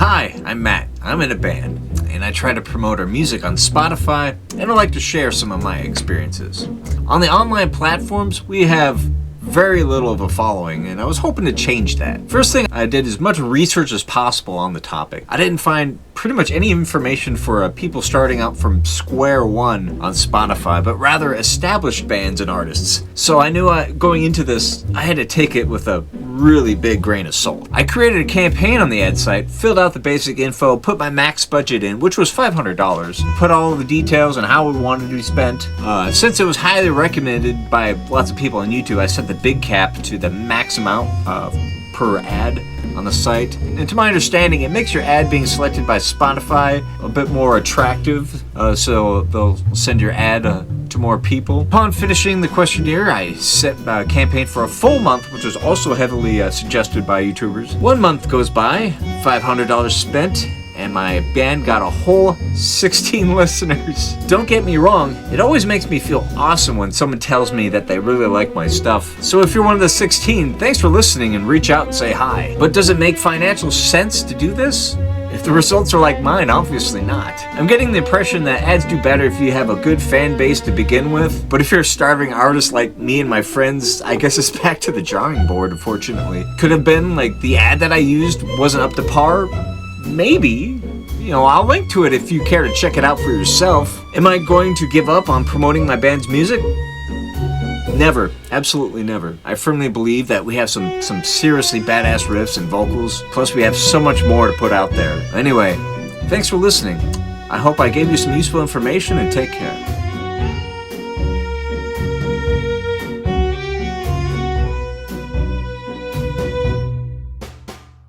Hi, I'm Matt. I'm in a band, and I try to promote our music on Spotify, and I like to share some of my experiences. On the online platforms, we have very little of a following, and I was hoping to change that. First thing I did as much research as possible on the topic. I didn't find pretty much any information for people starting out from square one on Spotify, but rather established bands and artists. So I knew going into this, I had to take it with a really big grain of salt. I created a campaign on the ad site, filled out the basic info, put my max budget in, which was $500, put all of the details on how we wanted to be spent. Since it was highly recommended by lots of people on YouTube, I set the big cap to the max amount per ad on the site. And to my understanding, it makes your ad being selected by Spotify a bit more attractive, so they'll send your ad to more people. Upon finishing the questionnaire, I set a campaign for a full month, which was also heavily suggested by YouTubers. 1 month goes by, $500 spent, and my band got a whole 16 listeners. Don't get me wrong, it always makes me feel awesome when someone tells me that they really like my stuff. So if you're one of the 16, thanks for listening and reach out and say hi. But does it make financial sense to do this? If the results are like mine, obviously not. I'm getting the impression that ads do better if you have a good fan base to begin with, but if you're a starving artist like me and my friends, I guess it's back to the drawing board, unfortunately. Could have been like the ad that I used wasn't up to par. Maybe. I'll link to it if you care to check it out for yourself. Am I going to give up on promoting my band's music? Never. Absolutely never. I firmly believe that we have some seriously badass riffs and vocals, plus we have so much more to put out there. Anyway, thanks for listening. I hope I gave you some useful information, and take care.